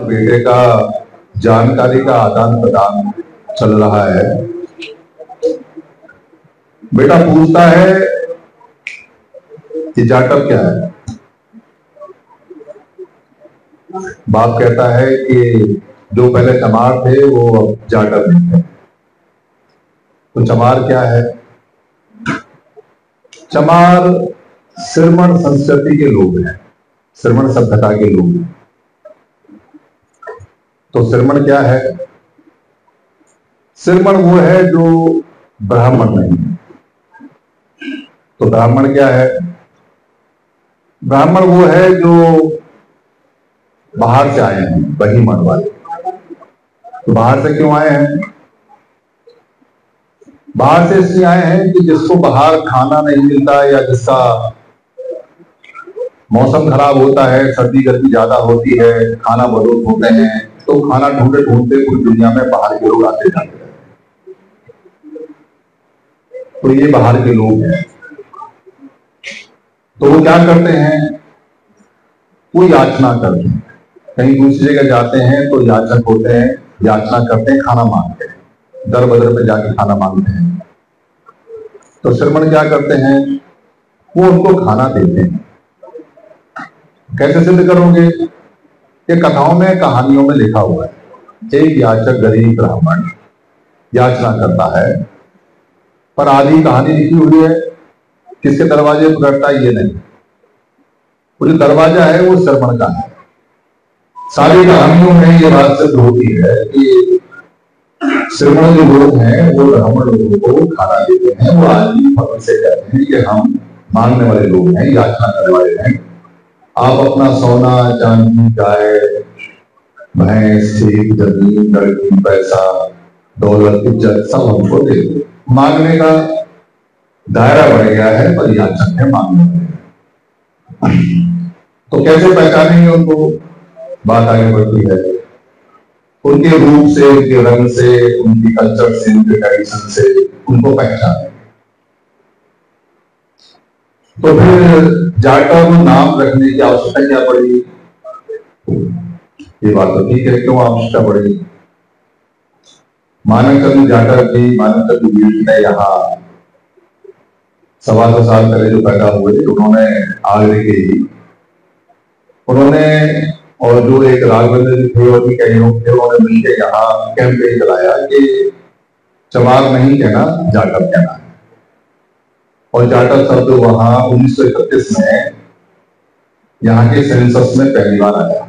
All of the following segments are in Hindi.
बेटे का जानकारी का आदान प्रदान चल रहा है। बेटा पूछता है कि जाटव क्या है। बाप कहता है कि जो पहले चमार थे वो अब जाटव नहीं है। तो चमार क्या है? चमार सिरमन संस्कृति के लोग हैं, सिरमन सभ्यता के लोग हैं। तो सिरमन क्या है? सिरमन वो है जो ब्राह्मण नहीं है। तो ब्राह्मण क्या है? ब्राह्मण वो है जो बाहर से आए हैं, वही मन वाले। तो बाहर से क्यों आए हैं? बाहर से इसलिए आए हैं कि जिसको बाहर खाना नहीं मिलता या जिसका मौसम खराब होता है, सर्दी गर्मी ज्यादा होती है, खाना बदोत होते हैं, तो खाना ढूंढते ढूंढते पूरी दुनिया में बाहर के लोग आते जाते हैं। तो ये बाहर के लोग हैं। तो वो क्या करते हैं? वो याचना करते हैं। कहीं दूसरी जगह जाते हैं तो याचक होते हैं, याचना करते हैं, खाना मांगते हैं, दर बदर पे जाके खाना मांगते हैं। तो श्रमण क्या करते हैं? वो उनको खाना देते हैं। कैसे सिद्ध करोगे? ये कथाओं में, कहानियों में लिखा हुआ है। एक याचक गरीब ब्राह्मण याचना करता है, पर आधी कहानी लिखी हुई है, किसके दरवाजे पर करता है ये नहीं। वो जो दरवाजा है वो श्रमण का है। सारी कहानियों में ये बात सिद्ध होती है कि श्रमण जो लोग हैं वो ब्राह्मण लोगों को खाना देते हैं। वो आदमी फक्र से कहते हैं कि हम मांगने वाले लोग हैं, याचना करने वाले हैं, आप अपना सोना चांदी गाय भैंस ठीक जमीन लड़की पैसा दौलत इज्जत सब हमको दे दो। मांगने का दायरा बढ़ गया है, पर याचक है मांगने वाले। तो कैसे पहचानेंगे उनको? बात आगे बढ़ती है। उनके रूप से, उनके रंग से, उनकी कल्चर से, उनके ट्रेडिशन से उनको पहचाने। तो फिर जाटव नाम रखने की आवश्यकता क्या पड़ी? ये बात तो ठीक है, क्यों आवश्यकता पड़ी? मानवचंद्र जाटव जी, मानवचंद्र जी ने यहाँ 125 साल पहले जो पैदा हुए थे, उन्होंने आगरे के ही उन्होंने और जो एक राघवेंद्र जी थे और भी कई लोग थे, उन्होंने मिलकर यहाँ कैंपेन चलाया कि चमार नहीं कहना, जाटव कहना है। और जाटव शब्द वहां 1931 में यहाँ के सेंसस में पहली बार आया।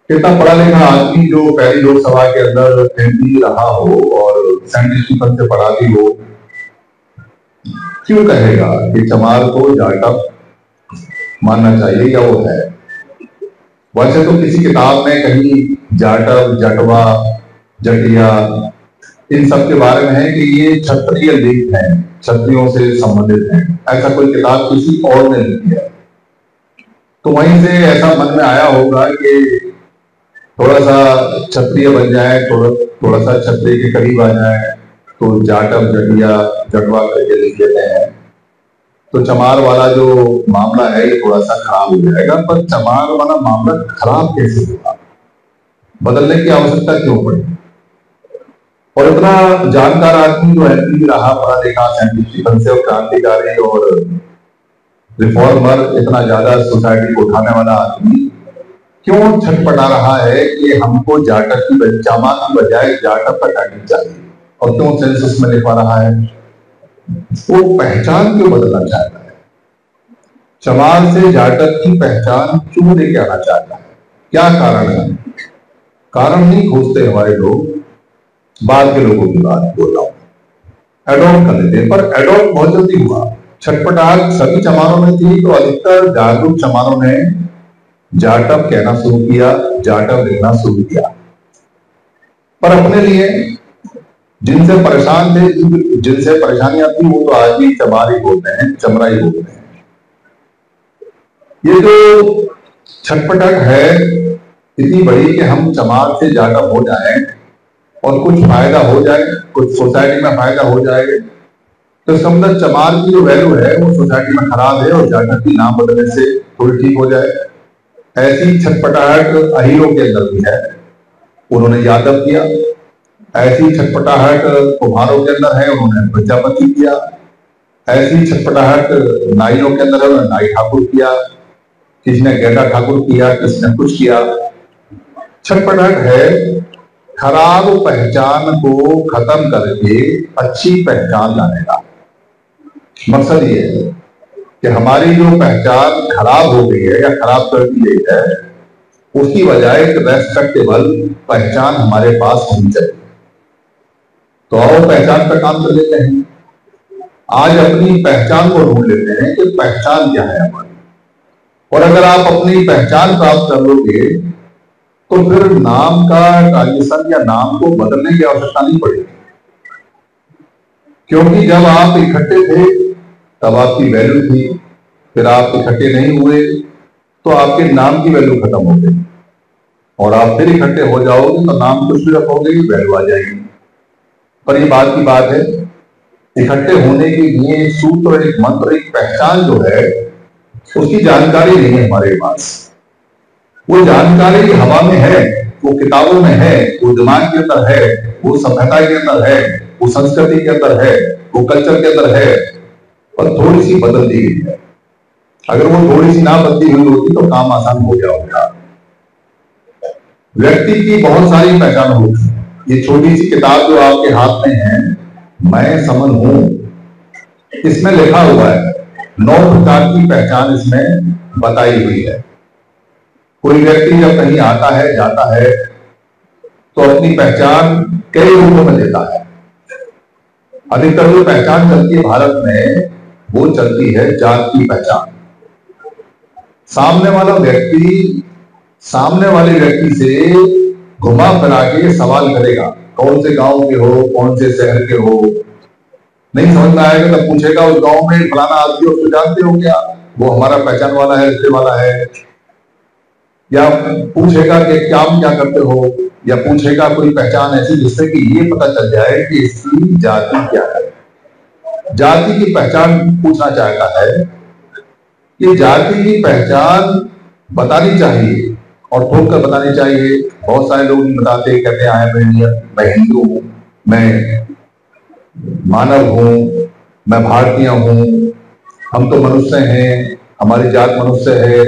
कितना पढ़ा लिखा आदमी जो पहली लोकसभा के अंदर एमपी रहा हो और साइंटिफिक पद से पढ़ा भी हो, क्यों कहेगा कि चमार को जाटव मानना चाहिए या वो है? वैसे तो किसी किताब में कहीं जाटव, जटवा, जटिया इन सब के बारे में है कि ये क्षत्रिय लेख हैं, क्षत्रियों से संबंधित हैं। ऐसा कोई किताब किसी और ने लिखी है। तो वहीं से ऐसा मन में आया होगा कि थोड़ा सा क्षत्रिय बन जाए, थोड़ा सा क्षत्रिय के करीब आ जाए, तो जाटव, जटिया, जटवा करके लिख देते हैं। तो चमार वाला जो मामला है ये थोड़ा सा खराब हो जाएगा। पर चमार वाला मामला खराब कैसे होगा? बदलने की आवश्यकता क्यों पड़ी? और इतना जानकार आदमी जो एमपी रहा, पढ़ा लिखा, साइंटिफिक से और क्रांतिकारी और रिफॉर्मर, इतना ज्यादा सोसाइटी को उठाने वाला आदमी क्यों छटपटा रहा है कि हमको जाटव की, चमार की बजाय जाटव का टाइटल चाहिए? और क्यों सेंसस में लिखवा रहा है? वो पहचान क्यों बदलना चाहता है? चमार से जाटव की पहचान क्यों लेके आना चाहता है? क्या कारण है? कारण नहीं खोजते हमारे लोग, बाद के लोगों की बात बोल रहा हूं। एडॉप्ट कर लेते हैं, पर एडॉप्ट बहुत जल्दी हुआ। छटपटाहट सभी चमारों में थी, तो अधिकतर जागरूक चमारों ने जाटव कहना शुरू किया, जाटव लिखना शुरू किया। पर अपने लिए जिनसे परेशान थे, जिनसे परेशानियां थी, वो तो आज भी चमार ही बोलते हैं, चमरा ही बोलते हैं। ये जो छटपटाहट है इतनी बड़ी कि हम चमार से जाटव हो जाएं और कुछ फायदा हो जाए, कुछ सोसाइटी में फायदा हो जाए, तो इसका मतलब चमार की जो वैल्यू है वो सोसाइटी में खराब है और जाटव की नाम बदलने से थोड़ी ठीक हो जाए। ऐसी छटपटाहट अहीरों के अंदर भी है, उन्होंने यादव किया। ऐसी छटपटाहट कुम्हारों के अंदर है, उन्होंने प्रजापति किया। ऐसी छटपटाहट नाइयों के अंदर है, उन्होंने नाई ठाकुर किया। किसी ने गेंडा ठाकुर किया, किसी ने कुछ किया। छटपटाहट है खराब पहचान को खत्म करके अच्छी पहचान लाने का। मकसद ये है कि हमारी जो पहचान खराब हो गई है या खराब कर दी गई है, उसकी बजाय एक रेस्पेक्टेबल पहचान हमारे पास होनी चाहिए। तो आओ पहचान पर काम कर लेते हैं। आज अपनी पहचान को ढूंढ लेते हैं कि पहचान क्या है हमारी। और अगर आप अपनी पहचान प्राप्त कर लोगे तो फिर नाम का ट्रांजिशन या नाम को बदलने की आवश्यकता नहीं पड़ेगी, क्योंकि जब आप इकट्ठे थे तब आपकी वैल्यू थी, फिर आप इकट्ठे नहीं हुए तो आपके नाम की वैल्यू खत्म हो गई, और आप फिर इकट्ठे हो जाओगे तो नाम कुछ भी रखोगे, वैल्यू आ जाएगी। पर ये बात की बात है, इकट्ठे होने के लिए एक सूत्र, एक मंत्र, एक पहचान जो है उसकी जानकारी नहीं है हमारे पास। वो जानकारी हवा में है, वो किताबों में है, वो दिमाग के अंदर है, वो सभ्यता के अंदर है, वो संस्कृति के अंदर है, वो कल्चर के अंदर है, और थोड़ी सी बदल दी गई है। अगर वो थोड़ी सी ना बदली हुई होती तो काम आसान हो गया होगा। व्यक्ति की बहुत सारी पहचान होती। ये छोटी सी किताब जो आपके हाथ में है, मैं समन हूं, इसमें लिखा हुआ है 9 प्रकार की पहचान इसमें बताई हुई है। कोई व्यक्ति जब कहीं आता है, जाता है, तो अपनी पहचान कई रूपों में देता है। अधिकतर जो पहचान चलती है भारत में, वो चलती है जात की पहचान। सामने वाले व्यक्ति से घुमा फिरा के सवाल करेगा, कौन से गांव के हो, कौन से शहर के हो। नहीं समझ में आएगा तो पूछेगा, उस गांव में फलाना आदमी उसको जानते हो क्या, वो हमारा पहचान वाला है, रिश्ते वाला है। या पूछेगा कि क्या करते हो, या पूछेगा कोई पहचान ऐसी जिससे कि ये पता चल जाए कि इसकी जाति क्या है। जाति की पहचान पूछना चाहता है कि जाति की पहचान बतानी चाहिए और ठोक कर बतानी चाहिए। बहुत सारे लोग नहीं बताते, कहते हैं मैं हिंदू हूं, मैं मानव हूं, मैं भारतीय हूं, हम तो मनुष्य हैं, हमारी जात मनुष्य है।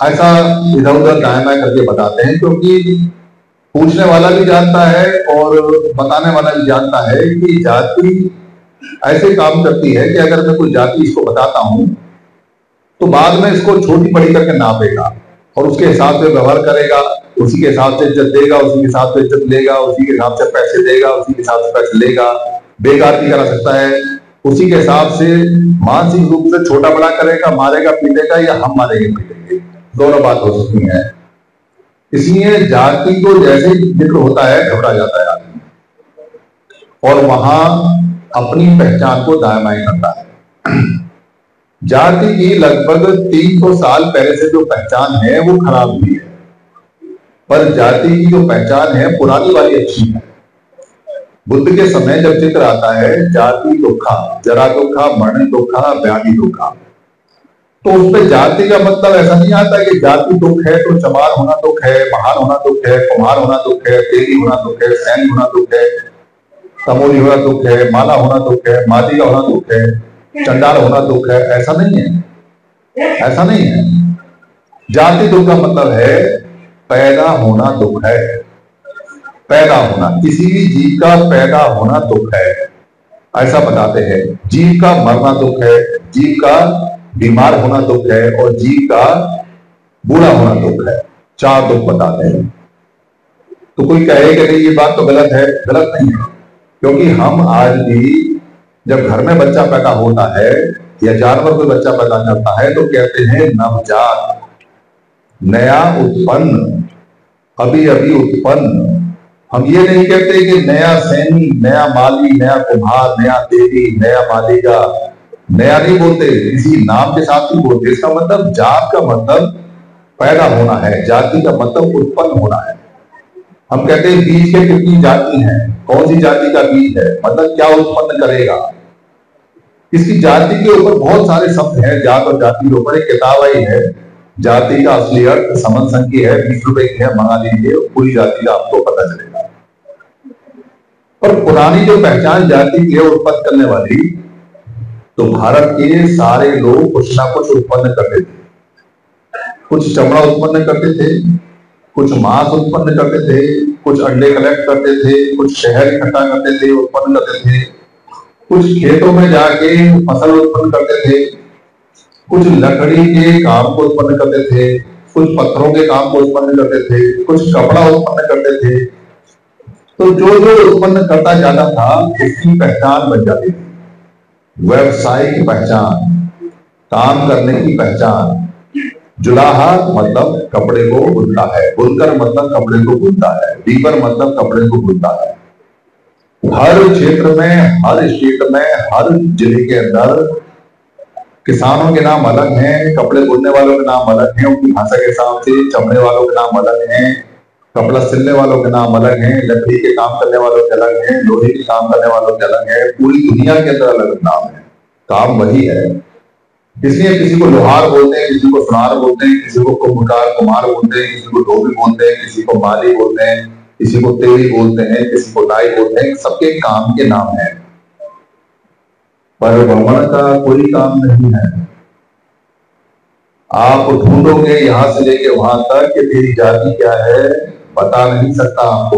ऐसा इधर उधर दाएं बाएं करके बताते हैं, क्योंकि पूछने वाला भी जानता है और बताने वाला भी जानता है कि जाति ऐसे काम करती है कि अगर मैं कोई जाति इसको बताता हूं तो बाद में इसको छोटी बड़ी करके नापेगा और उसके हिसाब से व्यवहार करेगा, उसी के हिसाब से इज्जत देगा, उसी के हिसाब से इज्जत लेगा, उसी के हिसाब से पैसे देगा, उसी के हिसाब से पैसे लेगा, बेगारती करा सकता है, उसी के हिसाब से मानसिक रूप से छोटा बड़ा करेगा, मारेगा पीटेगा, या हम मारेंगे पीटेंगे, दोनों बात हो सकती है। इसलिए जाति को जैसे जिक्र होता है घबरा जाता है आदमी, और वहां अपनी पहचान को दाएं बाएं करता है। जाति की लगभग 300 साल पहले से जो पहचान है वो खराब हुई है, पर जाति की जो पहचान है पुरानी वाली अच्छी है। बुद्ध के समय जब जिक्र आता है जाति दुखा, जरा दुखा, मरण दुखा, व्याधि दुखा, तो उस पर जाति का मतलब ऐसा नहीं आता कि जाति दुख है तो चमार होना दुख है, महान होना दुख है, कुम्हार होना दुख है, तेली होना दुख है, सैनी होना दुख है, तमोली होना दुख है, माला होना दुख है, मादिगा होना दुख है, चंडाल होना दुख है। ऐसा नहीं है, ऐसा नहीं है। जाति दुख का मतलब है पैदा होना दुख है। पैदा होना, किसी भी जीव का पैदा होना दुख है, ऐसा बताते हैं। जीव का मरना दुख है, जीव का बीमार होना दुख है, और जीव का बूढ़ा होना दुख है। 4 दुख बताते हैं। तो कोई कहे कि नहीं ये बात तो गलत है, गलत नहीं है, क्योंकि हम आज भी जब घर में बच्चा पैदा होता है या जानवर कोई बच्चा पैदा करता है तो कहते हैं नवजात, नया उत्पन्न, अभी अभी उत्पन्न। हम ये नहीं कहते कि नया सैनी, नया माली, नया कुम्हार, नया तेली, नया मालिका, नया नहीं बोलते, इसी नाम के साथ ही बोलते। इसका मतलब जात का मतलब पैदा होना है, जाति का मतलब उत्पन्न होना है। हम कहते हैं बीज के कितनी जाति हैं, कौन सी जाति का बीज है, मतलब क्या उत्पन्न करेगा। इसकी जाति के ऊपर बहुत सारे शब्द हैं, जात और जाति के ऊपर। एक किताब आई है जाति का असली अर्थ समन संघ की है, 20 रुपए की है, मंगा लीजिए, पूरी जाति का आपको पता चलेगा। और पुरानी जो पहचान जाति की है उत्पन्न करने वाली, तो भारत के सारे लोग कुछ ना कुछ उत्पन्न करते थे। कुछ चमड़ा उत्पन्न करते थे, कुछ मांस उत्पन्न करते थे, कुछ अंडे कलेक्ट करते थे, कुछ शहर इकट्ठा करते थे, उत्पन्न करते थे, कुछ खेतों में जाके फसल उत्पन्न करते थे, कुछ लकड़ी के काम को उत्पन्न करते थे, कुछ पत्थरों के काम को उत्पन्न करते थे, कुछ कपड़ा उत्पन्न करते थे। तो जो जो उत्पन्न करता जाता था उसकी पहचान बन जाती थी। व्यवसाय की पहचान, काम करने की पहचान। जुलाहा मतलब कपड़े को बुनता है, बुनकर मतलब कपड़े को बुनता है, वीवर मतलब कपड़े को बुनता है। हर क्षेत्र में, हर स्टेट में, हर जिले के अंदर किसानों के नाम अलग हैं, कपड़े बुनने वालों के नाम अलग हैं, उनकी भाषा के हिसाब से। चमड़े वालों के नाम अलग हैं, कपड़ा सिलने वालों के नाम अलग हैं, लकड़ी के काम करने वालों के अलग हैं, लोहे के काम करने वालों के अलग हैं। पूरी दुनिया के अंदर अलग नाम है, काम वही है। इसलिए किसी को लोहार बोलते हैं, किसी को सुनार बोलते हैं, किसी को कुम्भकार कुमार बोलते हैं, किसी को धोबी बोलते हैं, किसी को माली बोलते हैं, किसी को तेली बोलते हैं, किसी को नाई बोलते हैं। सबके काम के नाम है, पर वमन का कोई काम नहीं है। आप ढूंढोगे यहां से लेके वहां तक कि तेरी जाति क्या है, बता नहीं सकता आपको।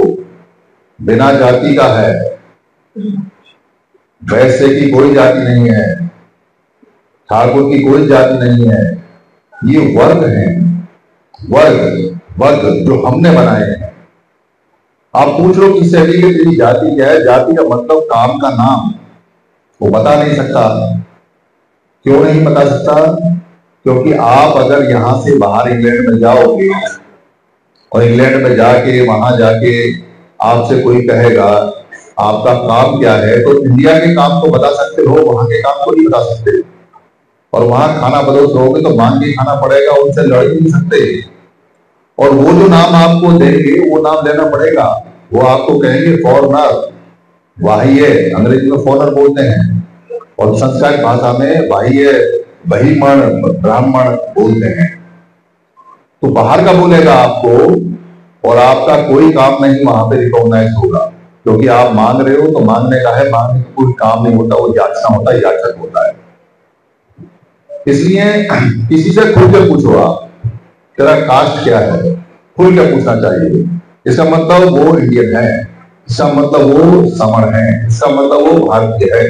बिना जाति का है, वैश्य की कोई जाति नहीं है, ठाकुर की कोई जाति नहीं है। ये वर्ग हैं, वर्ग जो हमने बनाए हैं। आप पूछ लो किससे अभी कि तेरी जाति क्या है? जाति का मतलब काम का नाम, वो बता नहीं सकता। क्यों नहीं बता सकता? क्योंकि आप अगर यहां से बाहर इंग्लैंड में जाओगे और इंग्लैंड में जाके वहां जाके आपसे कोई कहेगा आपका काम क्या है, तो इंडिया के काम को बता सकते हो, वहां के काम को नहीं बता सकते। और वहां खाना बदोश रहोगे तो मांग के खाना पड़ेगा, उनसे लड़ नहीं सकते। और वो जो नाम आपको देंगे वो नाम लेना पड़ेगा। वो आपको कहेंगे फॉरनर, बाह्य, अंग्रेजी में फॉरनर बोलते हैं, और संस्कृत भाषा में बाह्य, बहिमण, ब्राह्मण बोलते हैं। तो बाहर का बोलेगा आपको, और आपका कोई काम नहीं वहां पे रिकॉग्नाइज होगा, क्योंकि आप मांग रहे हो तो मांगने का है, मांगने का कोई काम नहीं होता, वो याचना होता है, याचक होता है। इसलिए किसी से खुल के पूछो आप तेरा कास्ट क्या है, खुल के पूछना चाहिए। इसका मतलब वो इंडियन है, इसका मतलब वो समण है, इसका मतलब वो भारतीय है।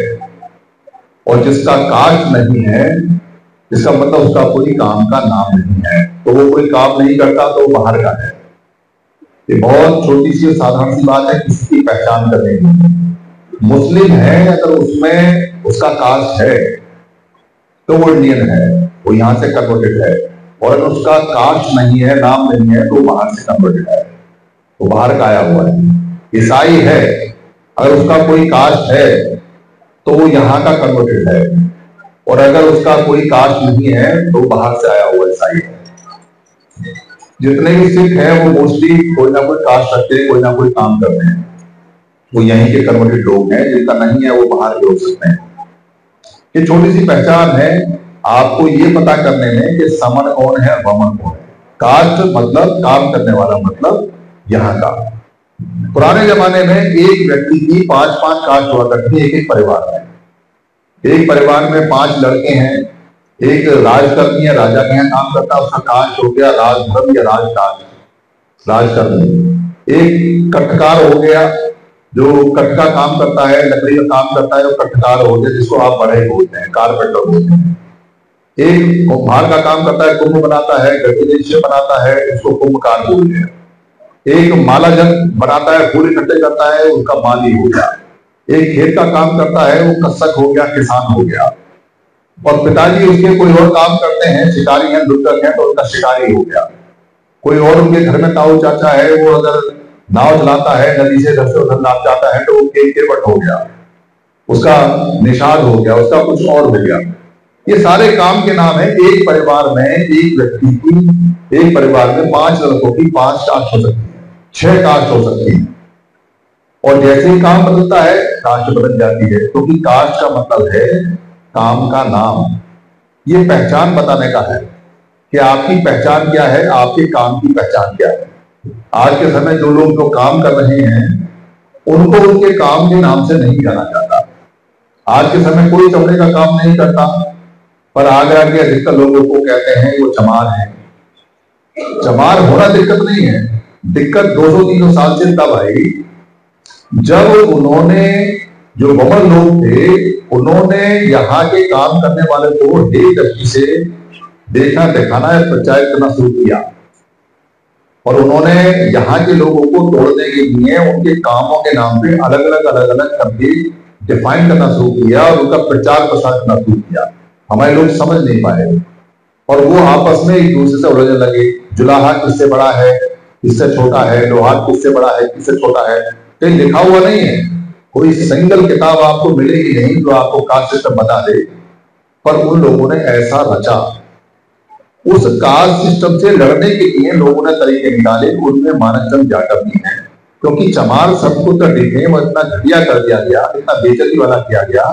और जिसका कास्ट नहीं है, इसका मतलब उसका कोई काम का नाम नहीं है, तो वो कोई काम नहीं करता तो वो बाहर का है। ये बहुत छोटी सी साधारण सी बात है किसी की पहचान करने की। मुस्लिम है, अगर उसमें उसका कास्ट है तो वो इंडियन है, वो यहां से कन्वर्टेड है। और अगर उसका कास्ट नहीं है, नाम नहीं है, तो बाहर से कन्वर्टेड है, वो बाहर का आया हुआ है। ईसाई है, अगर उसका कोई कास्ट है तो वो यहाँ का कन्वर्टेड है, और अगर उसका कोई कास्ट नहीं है तो बाहर से आया हुआ ईसाई है। जितने भी सिख हैं वो मोस्टली कोई ना कोई कास्ट रखते हैं, कोई ना कोई काम करते हैं, वो यहीं के कन्वर्टेड लोग हैं। जिनका नहीं है वो बाहर के हो सकते हैं। ये छोटी सी पहचान है आपको ये पता करने में कि समण कौन है, वमन कौन है। कास्ट मतलब काम करने वाला, मतलब यहाँ का। पुराने जमाने में एक व्यक्ति की 5-5 कास्ट हुआ करती है, एक परिवार में। एक परिवार में 5 लड़के हैं, एक राजकर्मी है, राजा के यहाँ काम करता है, उसका कास्ट हो गया राजधर्म या राजकर्मी। एक कटकार हो गया, जो कट का काम करता है, लकड़ी का काम करता है, वो कटकार हो गया, जिसको आप बढ़ई बोलते हैं, कारपेंटर बोलते हैं। एक कुम्हार का काम करता है, कुंभ बनाता है, गतिदेश बनाता है, उसको कुंभकार बोलते हैं। एक मालाजन बनाता है, फूल इकट्ठे करता है, उसका माली हो गया। एक खेत का काम करता है, वो कृषक हो गया, किसान हो गया। और पिताजी उसके कोई और काम करते हैं, शिकारी हैं, लुटक हैं, तो उनका शिकारी हो गया। कोई और उनके घर में ताऊ चाचा है, वो अगर नाव चलाता है, नदी से इधर से उधर नाव जाता है, तो वो केवट हो गया, उसका निषाद हो गया, उसका कुछ और हो गया। ये सारे काम के नाम है। एक परिवार में एक व्यक्ति की, एक परिवार में 5 लड़कों की 5 कास्ट हो सकती है, 6 कास्ट हो सकती है। और जैसे ही काम बदलता है कास्ट बदल जाती है, क्योंकि कास्ट का मतलब है काम का नाम। ये पहचान बताने का है। कि आपकी पहचान क्या है, आपके काम की पहचान क्या है। आज के समय जो लोग जो काम कर रहे हैं उनको उनके काम के नाम से नहीं जाना जाता। आज के समय कोई चमड़े का काम नहीं करता, पर आगरा के अधिकतर लोगों को कहते हैं वो चमार है। चमार होना दिक्कत नहीं है, दिक्कत 200-300 साल से तब आई जब उन्होंने, जो बमन लोग थे, उन्होंने यहाँ के काम करने वाले को एक दृष्टि से देखना, दिखाना या प्रचारित करना शुरू किया, और उन्होंने यहाँ के लोगों को तोड़ने के लिए उनके कामों के नाम पे अलग अलग करके डिफाइन करना शुरू किया और उनका प्रचार प्रसार करना शुरू किया। हमारे लोग समझ नहीं पाए और वो आपस में एक दूसरे से उलझने लगे। जुलाहा किससे बड़ा है, किससे छोटा है, लोहार किससे बड़ा है, किससे छोटा है, कहीं लिखा हुआ नहीं है। कोई सिंगल किताब आपको मिलेगी नहीं जो आपको कास्ट सिस्टम बता दे, पर उन लोगों ने ऐसा रचा। उस कास्ट सिस्टम से लड़ने के लिए लोगों ने तरीके निकाले, उनमें मानवचंद जाटव भी है, क्योंकि चमार सबको तो देखे वो इतना घटिया कर दिया गया, इतना बेइज्जती वाला किया गया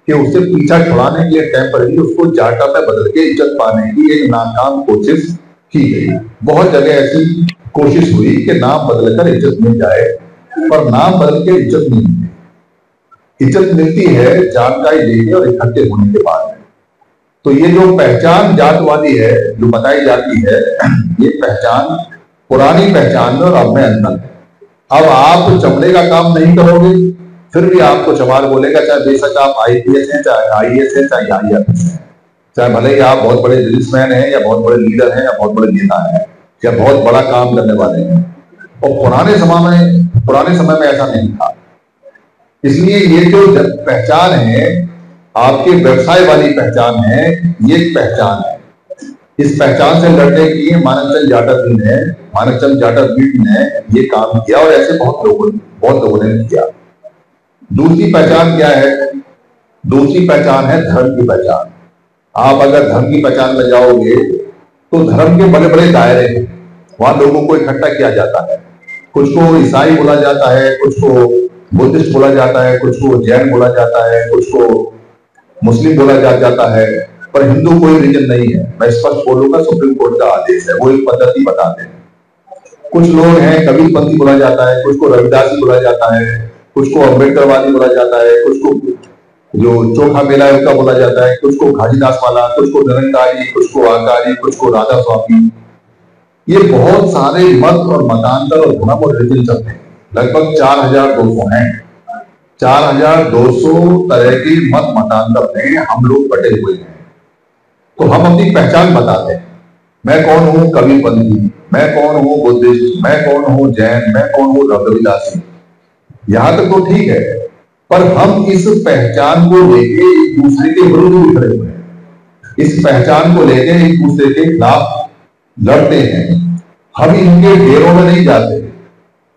कि उससे पीछा छुड़ाने के लिए टेम्पररी उसको जाटव में बदल के इज्जत पाने की एक नाकाम कोशिश की गई। बहुत जगह ऐसी कोशिश हुई कि नाम बदलकर इज्जत मिल जाए, पर नाम बदल के इज्जत नहीं मिलती। इज्जत मिलती है जानकारी लेने और इकट्ठे होने के बाद। तो ये जो पहचान जात वाली है जो बताई जाती है, ये पहचान पुरानी पहचान में और अब में अंतर है। अब आप चमड़े का काम नहीं करोगे फिर भी आपको चमार बोलेगा, चाहे बेशक आप IPS हैं, चाहे IAS हैं, चाहे IRS हैं, चाहे भले ही आप बहुत बड़े बिजनेसमैन हैं या बहुत बड़े लीडर हैं या बहुत बड़े नेता हैं या बहुत बड़ा काम करने वाले हैं। और पुराने समय में ऐसा नहीं था। इसलिए ये जो पहचान है आपके व्यवसाय वाली पहचान है, ये पहचान है। इस पहचान से लड़ने के लिए मानवचंद जाटव ने ये काम किया और ऐसे बहुत लोगों ने किया। दूसरी पहचान क्या है? दूसरी पहचान है धर्म की पहचान। आप अगर धर्म की पहचान में जाओगे तो धर्म के बड़े बड़े दायरे हैं, वहां लोगों को इकट्ठा किया जाता है। कुछ को ईसाई बोला जाता है, कुछ को बुद्धिस्ट बोला जाता है, कुछ को जैन बोला जाता है, कुछ को मुस्लिम बोला जाता है, पर हिंदू कोई रीजन नहीं है। मैं स्पष्ट बोलूंगा, सुप्रीम कोर्ट का आदेश है, वो एक पद्धति बताते हैं। कुछ लोग हैं कबीरपंथी बोला जाता है, कुछ को रविदासी बोला जाता है, कुछ को अम्बेडकरवादी बोला जाता है, कुछ को जो चोखा मेला है उसका बोला जाता है, कुछ को घासीदास वाला, कुछ को निरंकारी, कुछ को आकारी, कुछ को राधा स्वामी। ये बहुत सारे मत और मतांतर और धर्म और रिलीजन चलते हैं। लगभग 4200 हैं। 4200 तरह के मत मतांतर में हम लोग बटे हुए हैं। तो हम अपनी पहचान बताते हैं। मैं कौन हूं कबीरपंथी, मैं कौन हूं बुद्धिस्ट, मैं कौन हूं जैन, मैं कौन हूं रविदासी। यहां तक तो ठीक है, पर हम इस पहचान को लेके एक दूसरे के विरुद्ध भी खड़े हुए हैं। इस पहचान को लेके एक दूसरे के खिलाफ लड़ते हैं। हम इनके डेरों में नहीं जाते।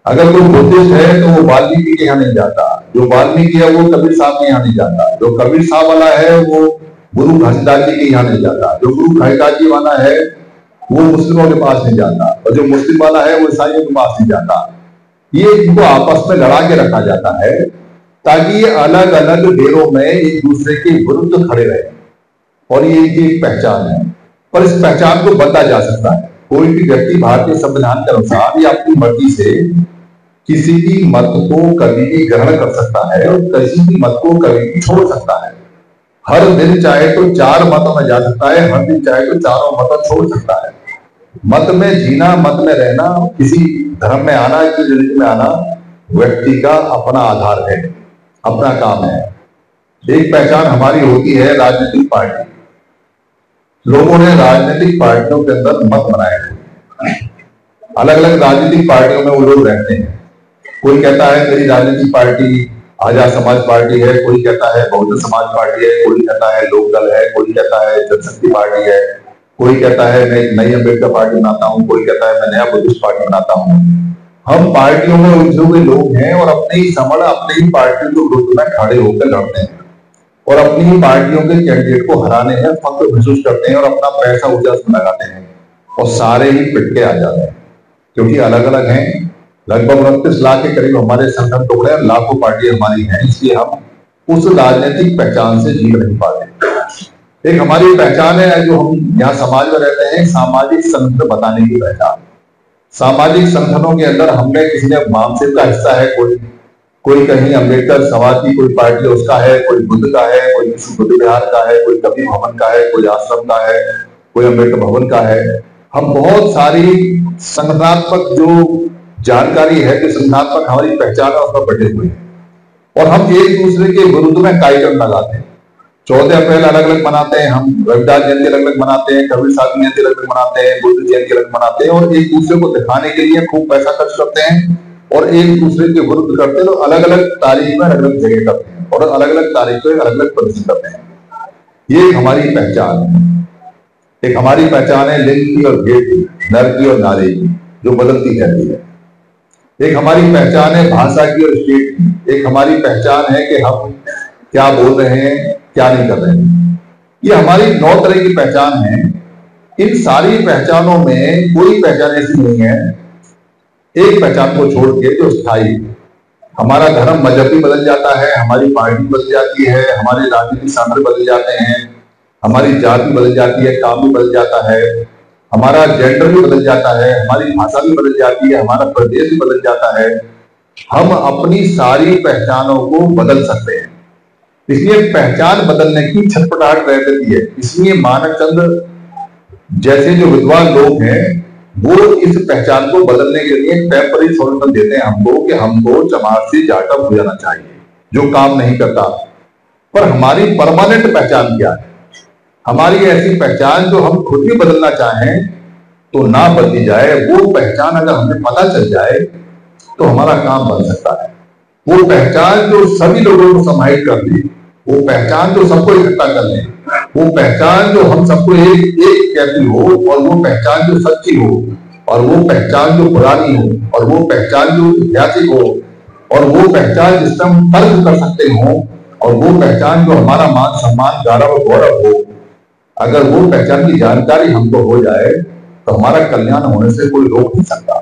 अगर कोई बुद्धिस्ट है तो वो वाल्मीकि के यहाँ नहीं जाता, जो वाल्मीकि है वो कबीर साहब के यहाँ नहीं जाता, जो कबीर साहब वाला है वो गुरु घासीदास जी के यहाँ नहीं जाता, जो गुरु घासीदास जी वाला है वो मुस्लिमों के पास नहीं जाता, और जो मुस्लिम वाला है वो ईसाइयों के पास नहीं जाता। ये इनको आपस में लड़ा के रखा जाता है ताकि ये अलग अलग डेरों में एक दूसरे के विरुद्ध खड़े रहे। और ये एक पहचान है, पर इस पहचान को बदला जा सकता है। कोई भी व्यक्ति भारतीय संविधान के अनुसार या अपनी मर्जी से किसी भी मत को कभी भी ग्रहण कर सकता है और किसी भी मत को कभी भी छोड़ सकता है। हर दिन चाहे तो 4 मतों में जा सकता है, हर दिन चाहे तो 4 मतों छोड़ सकता है। मत में जीना, मत में रहना, किसी धर्म में आना, किसी रिलीजन में आना व्यक्ति का अपना आधार है, अपना काम है। एक पहचान हमारी होती है राजनीतिक पार्टी। लोगों ने राजनीतिक पार्टियों के अंदर मत बनाए हैं। अलग अलग राजनीतिक पार्टियों में वो लोग रहते हैं। कोई कहता है मेरी राजनीतिक पार्टी आजाद समाज पार्टी है, कोई कहता है बहुजन समाज पार्टी है, कोई कहता है लोकदल है, कोई कहता है जनशक्ति पार्टी है, कोई कहता है मैं नई अम्बेडकर पार्टी बनाता हूँ, कोई कहता है मैं नया बुद्धिस्ट पार्टी बनाता हूँ। हम पार्टियों में उलझे हुए लोग हैं और अपने ही समझ अपने ही पार्टियों के विरुद्ध में खड़े होकर लड़ते हैं और अपनी ही पार्टियों के कैंडिडेट को हराने में फख्र महसूस करते हैं और अपना पैसा उसमें लगाते हैं और सारे ही पिट के आ जाते हैं, क्योंकि अलग अलग हैं। लगभग 29 लाख के करीब हमारे संगठन टुकड़े हैं, लाखों पार्टी हमारी हैं, इसलिए हम उस राजनीतिक पहचान से जी नहीं पाते। एक हमारी पहचान है जो हम यहाँ समाज में रहते हैं, सामाजिक संगठन बताने की पहचान। सामाजिक संगठनों के अंदर हमने किसी ने मार्क्सिस्ट का हिस्सा है, कोई कहीं अम्बेडकर समाज की कोई पार्टी उसका है, कोई बुद्ध का है, कोई किसी बुद्ध विहार का है, कोई कबीर भवन का है, कोई आश्रम का है, कोई अम्बेडकर भवन का है। हम बहुत सारी संगठनात्मक जो जानकारी है, जो संगठनात्मक हमारी पहचान है, उसमें बटे हुए हैं और हम एक दूसरे के विरुद्ध में कार्यक्रम लगाते हैं। 14 अप्रैल अलग अलग मनाते हैं, हम रविदास जयंती अलग अलग मनाते हैं, कबीर साहब जयंती अलग अलग मनाते हैं, बुद्ध जयंती अलग मनाते हैं और एक दूसरे को दिखाने के लिए खूब पैसा खर्च करते हैं और एक दूसरे के विरुद्ध करते हैं। तो अलग अलग तारीख में अलग अलग जगह करते हैं और अलग अलग तारीख पे अलग अलग प्रदर्शन करते हैं। ये हमारी पहचान है। एक हमारी पहचान है लिंग की और भेद की, नर की और नारी की, जो बदलती रहती है। एक हमारी पहचान है भाषा की और स्टेट की। एक हमारी पहचान है कि हम क्या बोल रहे हैं, क्या नहीं कर रहे हैं। ये हमारी 9 तरह की पहचान है। इन सारी पहचानों में कोई पहचान ऐसी नहीं है, एक पहचान को छोड़ के, जो स्थायी। हमारा धर्म मजहब भी बदल जाता है, हमारी पार्टी बदल जाती है, हमारे राजनीतिक सांधे बदल जाते हैं, हमारी जाति बदल जाती है, काम भी बदल जाता है, हमारा जेंडर भी बदल जाता है, हमारी भाषा भी बदल जाती है, हमारा प्रदेश भी बदल जाता है। हम अपनी सारी पहचानों को बदल सकते हैं। इसलिए पहचान बदलने की छटपटाहट रहती है। इसलिए मानवचंद्र जैसे जो विद्वान लोग हैं वो इस पहचान को बदलने के लिए टेम्पररी सॉल्यूशन देते हैं हमको कि हमको चमार से जाटव हो जाना चाहिए, जो काम नहीं करता। पर हमारी परमानेंट पहचान क्या है? हमारी ऐसी पहचान जो हम खुद भी बदलना चाहें तो ना बदली जाए। वो पहचान अगर हमें पता चल जाए तो हमारा काम बन सकता है। वो पहचान जो सभी लोगों को समाहित कर ले, वो पहचान जो सबको इकट्ठा कर ले, वो पहचान जो हम सबको एक कहती हो और वो पहचान जो सच्ची हो और वो पहचान जो पुरानी हो और वो पहचान जो ऐतिहासिक हो और वो पहचान जिससे हम तर्क कर सकते हो और वो पहचान जो हमारा मान सम्मान गौरव गौरव हो। अगर वो पहचान की जानकारी हमको हो जाए तो हमारा कल्याण होने से कोई रोक नहीं सकता।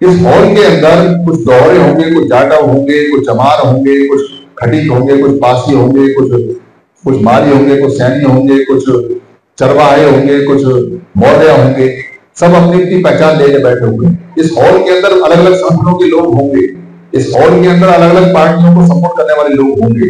इस हॉल के अंदर कुछ दोहरे होंगे, कुछ जाटव होंगे, कुछ चमार होंगे, कुछ खटीक होंगे, कुछ पासी होंगे, कुछ माली होंगे, कुछ सैनी होंगे, कुछ चरवाहे होंगे, कुछ मौर्य होंगे। सब अपनी अपनी पहचान लेके बैठे हुए। इस हॉल के अंदर अलग अलग संगठनों के लोग होंगे। इस हॉल के अंदर अलग अलग पार्टियों को सपोर्ट करने वाले लोग होंगे।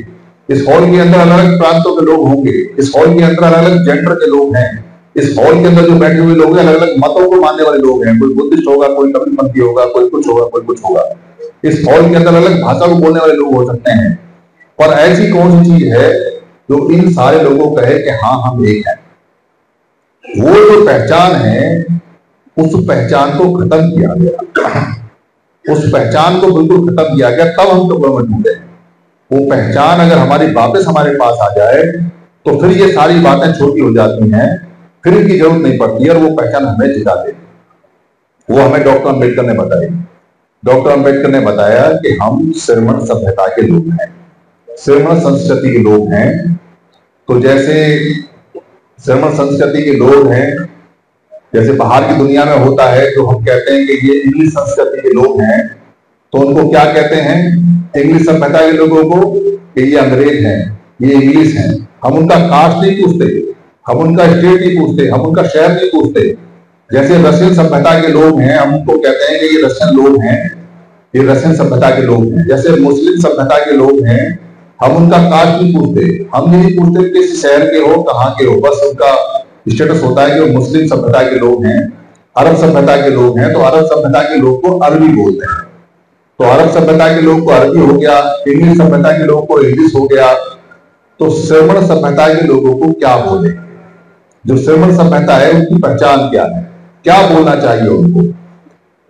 इस हॉल के अंदर अलग अलग प्रांतों के लोग होंगे। इस हॉल के अंदर अलग अलग जेंडर के लोग हैं। इस हॉल के अंदर जो बैठे हुए लोग हैं अलग अलग मतों को मानने वाले लोग हैं। कोई बुद्धिस्ट होगा, कोई कबीरपंथी होगा, कोई कुछ होगा, कोई कुछ होगा। इस हॉल के अंदर अलग भाषा को बोलने वाले लोग हो सकते हैं। पर ऐसी कौन सी चीज है जो इन सारे लोगों को कहे कि हाँ हम एक हैं? वो जो पहचान है, उस पहचान को खत्म किया गया। उस पहचान को बिल्कुल खत्म किया गया, तब हम तो गवर्नमेंट ढूंढे। वो पहचान अगर हमारी वापस हमारे पास आ जाए तो फिर ये सारी बातें छोटी हो जाती हैं, फिर इनकी जरूरत नहीं पड़ती और वो पहचान हमें जिता देती। वो हमें डॉक्टर अम्बेडकर ने बताई। डॉक्टर अम्बेडकर ने बताया कि हम श्रमण सभ्यता के लोग हैं, श्रमण संस्कृति के लोग हैं। तो जैसे श्रमण संस्कृति के लोग हैं, जैसे बाहर की दुनिया में होता है, जो हम कहते हैं कि ये इंग्लिश संस्कृति के लोग हैं, तो उनको क्या कहते हैं इंग्लिश सभ्यता के लोगों को कि ये अंग्रेज हैं, ये इंग्लिश हैं। हम उनका कास्ट नहीं पूछते, हम उनका स्टेट नहीं पूछते, हम उनका शहर नहीं पूछते। जैसे रशियन सभ्यता के लोग हैं, हम उनको कहते हैं कि ये रशियन लोग हैं, ये रशियन सभ्यता के लोग हैं। जैसे मुस्लिम सभ्यता के लोग हैं, हम उनका कास्ट नहीं पूछते, हम नहीं पूछते किस शहर के हो, कहाँ के हो, बस उनका स्टेटस होता है कि वो मुस्लिम सभ्यता के लोग हैं। अरब सभ्यता के लोग हैं तो अरब सभ्यता के लोग को अरबी बोलते हैं, तो अरब सभ्यता के लोग को अरबी हो गया, इंग्लिश सभ्यता के लोग को इंग्लिश हो गया। तो श्रमण सभ्यता के लोगों को क्या बोले? जो श्रमण सभ्यता है उनकी पहचान क्या है, क्या बोलना चाहिए उनको?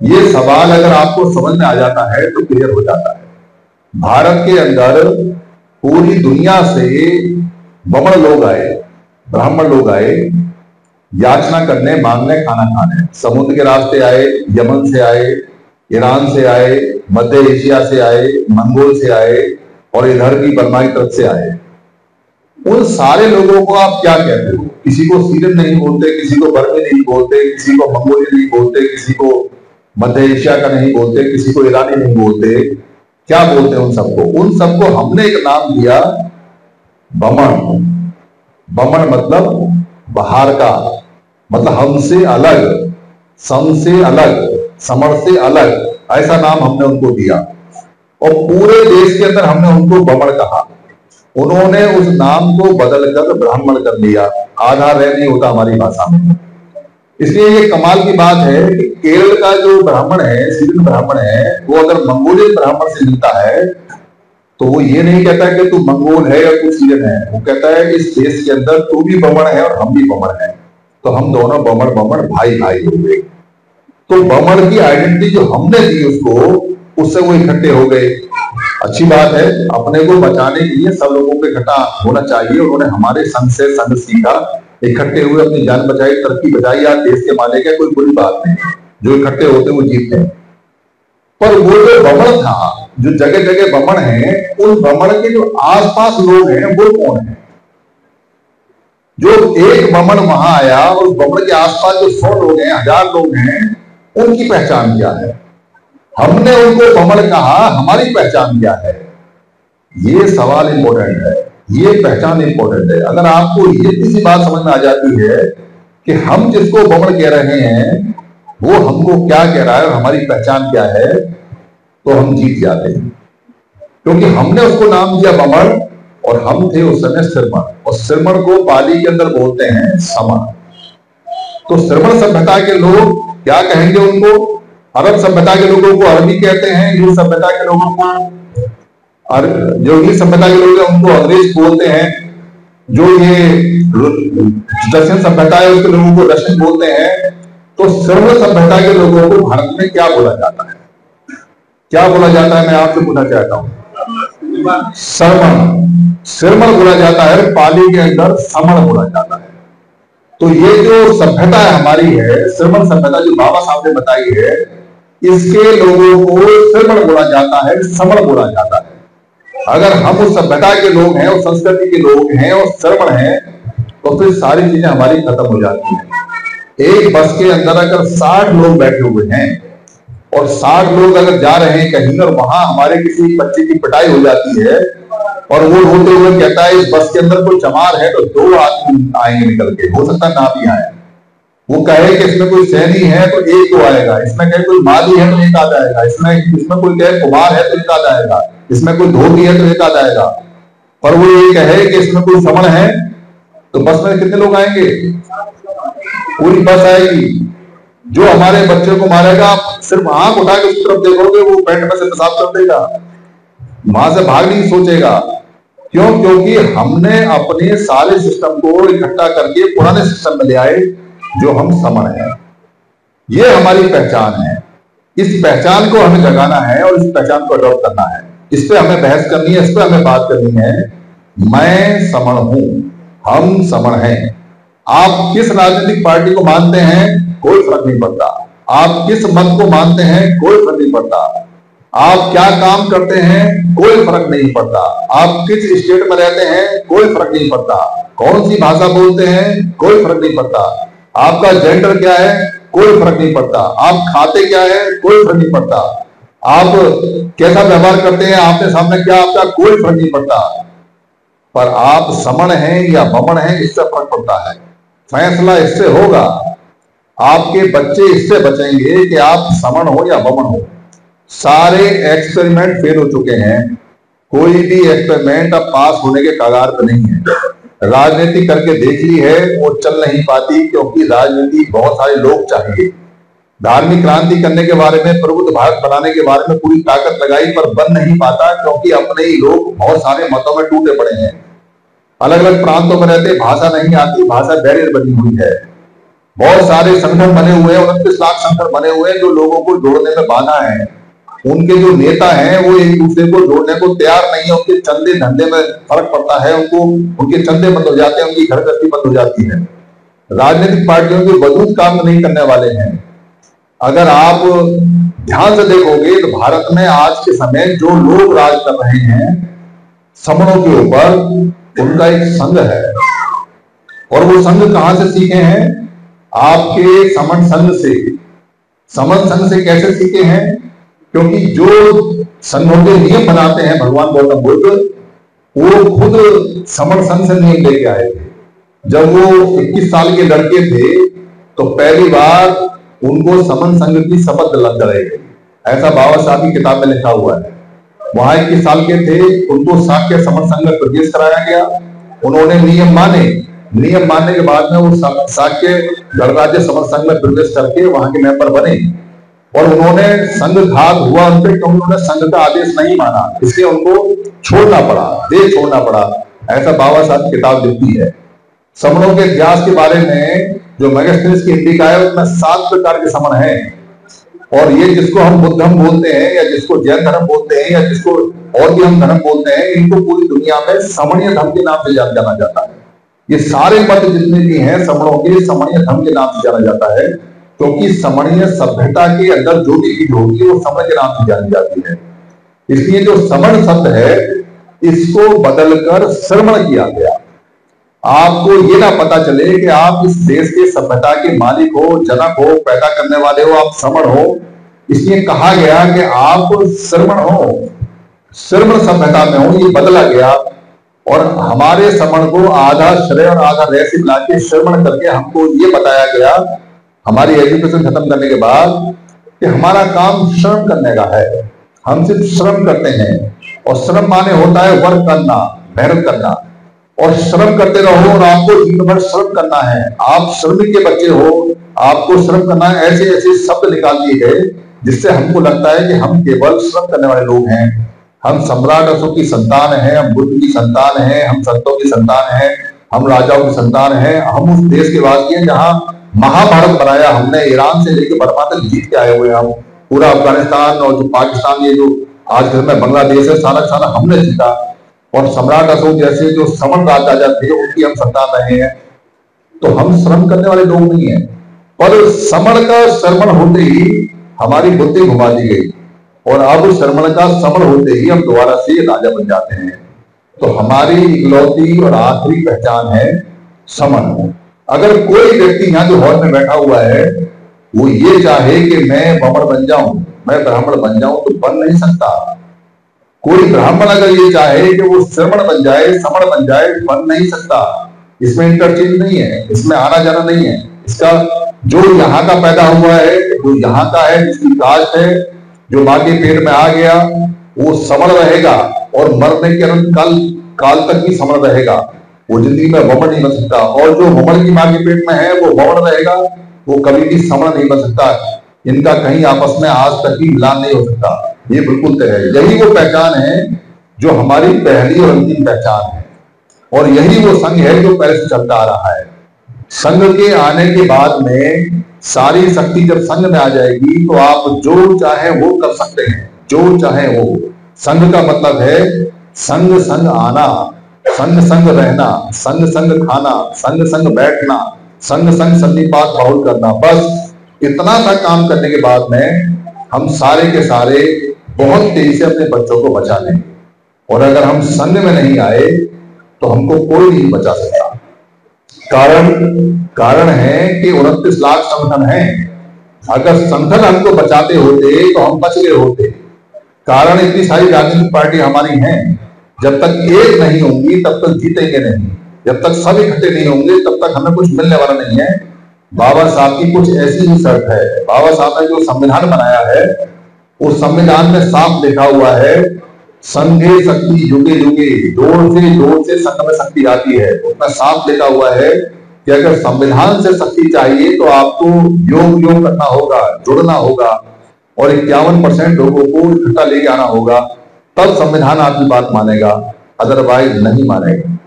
ये सवाल अगर आपको समझ में आ जाता है तो क्लियर हो जाता है। भारत के अंदर पूरी दुनिया से बमण लोग आए, ब्राह्मण लोग आए याचना करने, मांगने, खाना खाने। समुद्र के रास्ते आए, यमन से आए, ईरान से आए, मध्य एशिया से आए, मंगोल से आए और इधर की बर्मा की तरफ से आए। उन सारे लोगों को आप क्या कहते हो? किसी को सीरियन नहीं बोलते, किसी को बर्मी नहीं बोलते, किसी को मंगोलियन नहीं बोलते, किसी को मध्य एशिया का नहीं बोलते, किसी को ईरानी नहीं बोलते। क्या बोलते हैं उन सबको? उन सबको हमने एक नाम दिया बमण। बमण मतलब बाहर का, मतलब हमसे अलग, सम से अलग, समण से अलग, ऐसा नाम हमने उनको दिया। और पूरे देश के अंदर हमने उनको बमण कहा। उन्होंने उस नाम को बदलकर ब्राह्मण कर लिया। आधा रह नहीं होता हमारी भाषा में। इसलिए ये कमाल की बात है कि केरल का जो ब्राह्मण है, सिविल ब्राह्मण है, वो अगर मंगोलियन ब्राह्मण से मिलता है तो वो ये नहीं कहता कि तू मंगोल है या तू सिविल है। वो कहता है इस देश के अंदर तू भी बमण है और हम भी बमण है, तो हम दोनों बमण बमण भाई भाई हो गए। तो बमण की आइडेंटिटी जो हमने दी उसको, उससे वो इकट्ठे हो गए। अच्छी बात है, अपने को बचाने के लिए सब लोगों को इकट्ठा होना चाहिए। उन्होंने हमारे संघ से संघ सीखा, इकट्ठे हुए अपनी जान बचाई, तरक्की बचाई। आज देश के मालिक है, कोई बुरी बात नहीं, जो इकट्ठे होते वो जीतते हैं। पर वो जो बमण था, जो जगह जगह बमण है, उन बमण के जो आसपास लोग हैं वो कौन है? जो एक बमण वहां आया और उस बमण के आसपास जो 100 लोग हैं, 1000 लोग हैं, उनकी पहचान क्या है? हमने उनको बमण कहा, हमारी पहचान क्या है? ये सवाल इंपॉर्टेंट है, ये पहचान इंपॉर्टेंट है। अगर आपको ये किसी बात समझ में आ जाती है कि हम जिसको बमण कह रहे हैं वो हमको क्या कह रहा है और हमारी पहचान क्या है, तो हम जीत जाते हैं। क्योंकि हमने उसको नाम दिया बमण और हम थे उस समय श्रमण, और श्रमण को पाली के अंदर बोलते हैं समण। तो श्रमण सभ्यता के लोग क्या कहेंगे उनको? अरब सभ्यता के लोगों को अरबी कहते हैं, इंग्लिश सभ्यता के लोगों को, जो इंग्लिश सभ्यता के लोग हैं उनको अंग्रेज बोलते हैं, जो ये दक्षिण सभ्यता है उसके लोगों को रशियन बोलते हैं। तो श्रमण सभ्यता के लोगों को भारत में क्या बोला जाता है? क्या बोला जाता है? मैं आपसे पूछना चाहता हूं। श्रमण, श्रमण बोला जाता है, पाली के अंदर समण बोला जाता है। तो ये जो सभ्यता है हमारी है, श्रमण सभ्यता जो बाबा साहब ने बताई है, इसके लोगों को श्रमण बोला जाता है, समण बोला जाता है। अगर हम उस सभ्यता के लोग हैं, उस संस्कृति के लोग हैं और श्रमण हैं, तो फिर सारी चीजें हमारी खत्म हो जाती हैं। एक बस के अंदर अगर 60 लोग बैठे हुए हैं और 60 लोग अगर जा रहे हैं कहीं और वहां हमारे किसी बच्चे की पिटाई हो जाती है और वो रोते हुए कहता है इस बस के अंदर कोई चमार है, तो 2 आदमी आएंगे निकल के, हो सकता है ना भी आए। वो कहे कि इसमें कोई सैनी है तो 1 तो आएगा, इसमें कहे कोई माली है तो 1 आ जाएगा, इसमें कोई कहे कुमार है तो 1 आ जाएगा, इसमें कोई धोबी है तो 1 आ जाएगा। पर वो ये कहे कि इसमें कोई समण है, तो बस में कितने लोग आएंगे? पूरी बस आएगी। जो हमारे बच्चे को मारेगा, आप सिर्फ आंख उठा के उसकी तरफ देखोगे, वो पेट में से पेशाब कर देगा, वहां से भाग नहीं सोचेगा। क्यों? क्योंकि हमने अपने सारे सिस्टम को इकट्ठा करके पुराने सिस्टम में ले आए, जो हम समण है। ये हमारी पहचान है। इस पहचान को हमें जगाना है और इस पहचान को अडॉप्ट करना है। इस पे हमें बहस करनी है, इस पे हमें बात करनी है। मैं समण हूं, हम समण हैं। आप किस राजनीतिक पार्टी को मानते हैं, कोई फर्क नहीं पड़ता। आप किस मत को मानते हैं, कोई फर्क नहीं पड़ता। आप क्या काम करते हैं, कोई फर्क नहीं पड़ता। आप किस स्टेट में रहते हैं, कोई फर्क नहीं पड़ता। कौन सी भाषा बोलते हैं, कोई फर्क नहीं पड़ता। आपका जेंडर क्या है, कोई फर्क नहीं पड़ता। आप खाते क्या है, कोई फर्क नहीं पड़ता। आप कैसा व्यवहार करते हैं, आपके सामने क्या आपका, कोई फर्क नहीं पड़ता। पर आप समण हैं या बमण हैं, इससे फर्क पड़ता है। फैसला इससे होगा, आपके बच्चे इससे बचेंगे कि आप समण हो या बमण हो। सारे एक्सपेरिमेंट फेल हो चुके हैं। कोई भी एक्सपेरिमेंट अब पास होने के कगार पर नहीं है। राजनीति करके देख ली है, वो चल नहीं पाती, क्योंकि राजनीति बहुत सारे लोग चाहिए। धार्मिक क्रांति करने के बारे में, प्रबुद्ध भारत बनाने के बारे में पूरी ताकत लगाई, पर बन नहीं पाता, क्योंकि अपने ही लोग बहुत सारे मतों में टूटे पड़े हैं। अलग अलग प्रांतों में रहते, भाषा नहीं आती, भाषा बैरियर बनी हुई है। बहुत सारे संगठन बने हुए हैं, 29 लाख संगठन बने हुए हैं, जो लोगों को जोड़ने में बाधा है। उनके जो नेता हैं वो एक दूसरे को जोड़ने को तैयार नहीं है। उनके चंदे धंधे में फर्क पड़ता है, उनके चंदे बंद हो जाते हैं, उनकी घर गृहस्थी बंद हो जाती है। राजनीतिक पार्टियों के वजूद काम नहीं करने वाले हैं। अगर आप ध्यान से देखोगे तो भारत में आज के समय जो लोग राज कर रहे हैं समणों के ऊपर, उनका एक संघ है। और वो संघ कहां से सीखे हैं? आपके समण संघ से। समण संघ से कैसे सीखे हैं? क्योंकि जो संघों के नियम बनाते हैं भगवान गौतम बुद्ध, वो खुद समण संघ से नियम लेके आए थे। जब वो 21 साल के लड़के थे तो पहली बार उनको समन संघ की शपथ दिलाई गई। ऐसा बाबा साहब की किताब में लिखा हुआ है। वहां 21 साल के थे, उनको साक्य समन संघ में प्रवेश कराया गया। उन्होंने नियम माने। नियम मानने के बाद में वो साक्य गणराज्य समन संघ में प्रवेश करके वहां के मेंबर बने और उन्होंने संघ घात हुआ उन पे, क्योंकि उन्होंने संघ का आदेश नहीं माना, इसलिए उनको छोड़ना पड़ा, देश छोड़ना पड़ा। ऐसा बाबा साहब की किताब लिखती है। समणों के इतिहास के बारे में जो मैगजीन्स की इंडिका है उसमें 7 प्रकार के समण हैं। और ये जिसको हम बुद्ध धर्म बोलते हैं या जिसको जैन धर्म बोलते हैं या जिसको और भी हम धर्म बोलते हैं, इनको पूरी दुनिया में समणीय धर्म के नाम से जाना जाता है। ये सारे मत जितने भी हैं समणों के, समणीय धर्म के नाम से जाना जाता है, क्योंकि समणीय सभ्यता के अंदर जो भी चीज होगी वो समण के नाम से जानी जाती है। इसलिए जो समण शब्द है इसको बदलकर श्रमण किया गया। आपको ये ना पता चले कि आप इस देश के सभ्यता के मालिक हो, जनक हो, पैदा करने वाले हो, आप श्रमण हो, इसलिए कहा गया कि आप श्रमण हो, श्रमण सभ्यता में हो। ये बदला गया और हमारे श्रमण को आधा श्रेय और आधा रय से मिला के श्रमण करके हमको ये बताया गया हमारी एजुकेशन खत्म करने के बाद कि हमारा काम श्रम करने का है। हम सिर्फ श्रम करते हैं और श्रम माने होता है वर्क करना, मेहनत करना, और श्रम करते रहो और आपको जीवन भर श्रम करना है। आप श्रमिक के बच्चे हो, आपको श्रम करना है। ऐसे ऐसे शब्द निकाल दिए गए जिससे हमको लगता है कि हम केवल श्रम करने वाले लोग हैं। हम सम्राट अशोक की संतान हैं, हम बुद्ध की संतान हैं, हम संतों की संतान हैं, हम राजाओं की संतान हैं। हम उस देश के वासी हैं जहां महाभारत बनाया हमने, ईरान से लेकर बर्मा तक जीत के आए हुए हैं। हम पूरा अफगानिस्तान और जो पाकिस्तान, ये जो आज में बांग्लादेश है, सारा सारा हमने जीता। और सम्राट अशोक जैसे जो समण राजा थे उनकी हम संतान रहे हैं। तो हम श्रम करने वाले लोग नहीं है। पर समण का श्रमण होते ही हमारी बुद्धि घुमा दी गई और अब श्रमण का समण होते ही हम दोबारा से राजा बन जाते हैं। तो हमारी इकलौती और आखिरी पहचान है समण। अगर कोई व्यक्ति यहाँ जो हॉल में बैठा हुआ है वो ये चाहे कि मैं ब्राह्मण बन जाऊं, मैं ब्राह्मण बन जाऊं, तो बन नहीं सकता। कोई ब्राह्मण अगर ये चाहे कि वो श्रमण बन जाए, समण बन जाए, बन नहीं सकता। इसमें इंटरचेंज नहीं है, इसमें आना जाना नहीं है। इसका जो यहाँ का पैदा हुआ है, जो यहाँ का है, जिसकी कास्ट है, जो माँ के पेट में आ गया, वो समण रहेगा और मरने के काल तक भी समण रहेगा। वो जिंदगी में वमन नहीं बन सकता। और जो वमन की माँ के पेट में है वो वमन रहेगा, वो कभी भी समण नहीं बन सकता। इनका कहीं आपस में आज तक भी मिलान नहीं हो सकता। ये बिल्कुल तय है। यही वो पहचान है जो हमारी पहली और अंतिम पहचान है, और यही वो संघ है जो पहले से चलता आ रहा है। संघ के आने के बाद में सारी शक्ति जब संघ में आ जाएगी तो आप जो चाहे वो कर सकते हैं, जो चाहे वो। संघ का मतलब है संग संग आना, संग संग रहना, संग संग खाना, संग संग बैठना, संग संग सन्निपात बाहुल करना। बस इतना सा काम करने के बाद में हम सारे के सारे बहुत तेजी से अपने बच्चों को बचा लेंगे। और अगर हम संघ में नहीं आए तो हमको कोई नहीं बचा सकता। कारण है कि 29 लाख संगठन हैं। अगर संगठन हमको बचाते होते तो हम बच गए होते। कारण इतनी सारी राजनीतिक पार्टी हमारी हैं, जब तक एक नहीं होंगी तब तक जीतेंगे नहीं। जब तक सब इकट्ठे नहीं होंगे तब तक हमें कुछ मिलने वाला नहीं है। बाबा साहब की कुछ ऐसी ही शर्त है। बाबा साहब ने जो संविधान बनाया है उस संविधान में साफ लिखा हुआ है, संघे शक्ति युगे युगे, जोर से संघ में शक्ति आती है। उसमें साफ लिखा हुआ है कि अगर संविधान से शक्ति चाहिए तो आपको योग करना होगा, जुड़ना होगा और 51% लोगों को इकट्ठा लेके आना होगा, तब संविधान आपकी बात मानेगा, अदरवाइज नहीं मानेगा।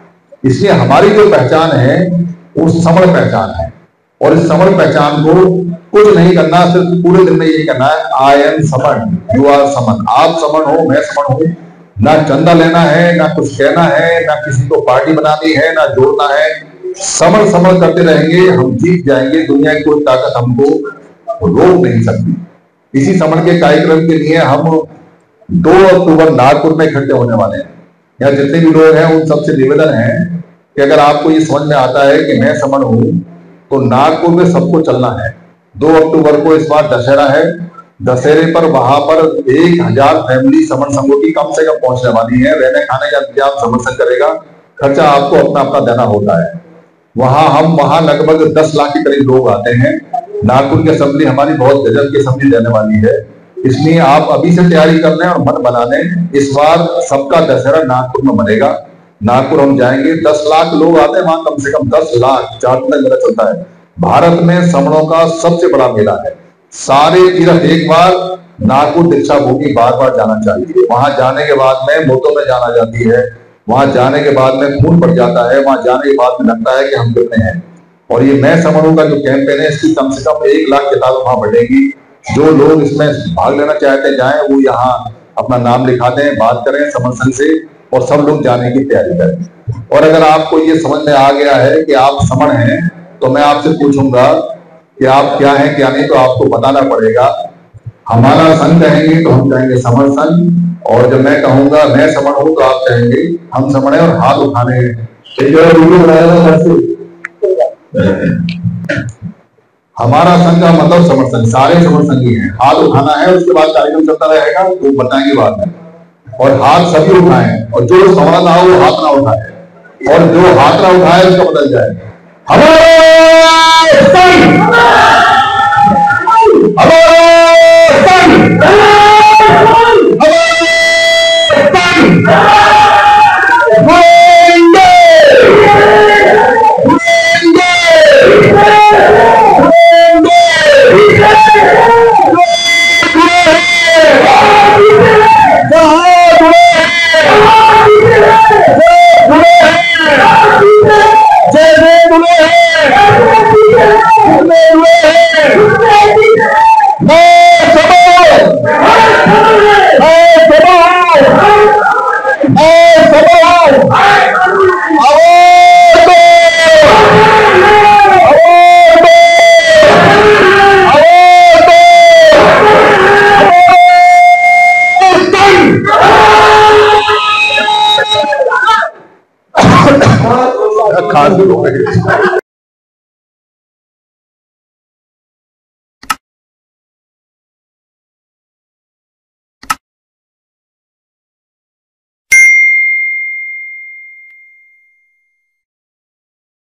इसलिए हमारी जो पहचान है वो समण पहचान है। और इस समण पहचान को कुछ नहीं करना, सिर्फ पूरे दिन में यही करना है, आई एम समण, यू आर समण। आप समण हो, मैं समण हूं। ना चंदा लेना है, ना कुछ कहना है, ना किसी को पार्टी बनानी है, ना जोड़ना है। समण समण करते रहेंगे, हम जीत जाएंगे। दुनिया की कोई ताकत हमको रोक नहीं सकती। इसी समण के कार्यक्रम के लिए हम 2 अक्टूबर नागपुर में इकट्ठे होने वाले हैं। यहाँ जितने भी लोग हैं उन सबसे निवेदन है कि अगर आपको ये समझ में आता है कि मैं समण हूं तो नागपुर में सबको चलना है। 2 अक्टूबर को इस बार दशहरा है। दशहरे पर वहां पर 1000 फैमिली समण संघों की कम से कम पहुंचने वाली है। रहने खाने का इंतजाम समण संघ करेगा, खर्चा आपको अपना अपना देना होता है। वहां लगभग 10 लाख के करीब लोग आते हैं। नागपुर की असेंबली हमारी बहुत गजब की असेंबली रहने वाली है, इसलिए आप अभी से तैयारी कर लें और मन बना लें। इस बार सबका दशहरा नागपुर में बनेगा। नागपुर हम जाएंगे, 10 लाख लोग आते हैं वहां, कम से कम 10 लाख, 4 दिन तक मेला चलता है। भारत में श्रमणों का सबसे बड़ा मेला है। सारे तीर्थ एक बार नागपुर दीक्षा भूमि बार बार जाना चाहिए। वहां जाने के बाद में मोतों में जाना जाती है, वहां जाने के बाद में खून पड़ जाता है, वहां जाने के बाद में लगता है कि हम कितने हैं। और ये मैं समझूं का जो कैंपेन है, इसकी कम से कम 1 लाख किताबें वहां बढ़ेगी। जो लोग इसमें भाग लेना चाहते हैं जाएं, वो यहाँ अपना नाम लिखा दें, बात करें समर संघ से, और सब लोग जाने की तैयारी करें। और अगर आपको ये समझ में आ गया है कि आप समण हैं, तो मैं आपसे पूछूंगा कि आप क्या हैं क्या नहीं, तो आपको बताना पड़ेगा। हमारा संघ कहेंगे तो हम कहेंगे समर संघ, और जब मैं कहूंगा मैं समण हूं तो आप कहेंगे हम समण हैं, और हाथ उठाने हैं। हमारा संघ का मतलब समर संघ, सारे समर संघी हैं। हाथ उठाना है, उसके बाद कार्यक्रम चलता रहेगा, तो बताएंगे बाद में। और हाथ सभी उठाएं, और जो समण ना हो वो हाथ ना उठाए, और जो हाथ ना उठाए उसका बदल जाए। हमारा संघ,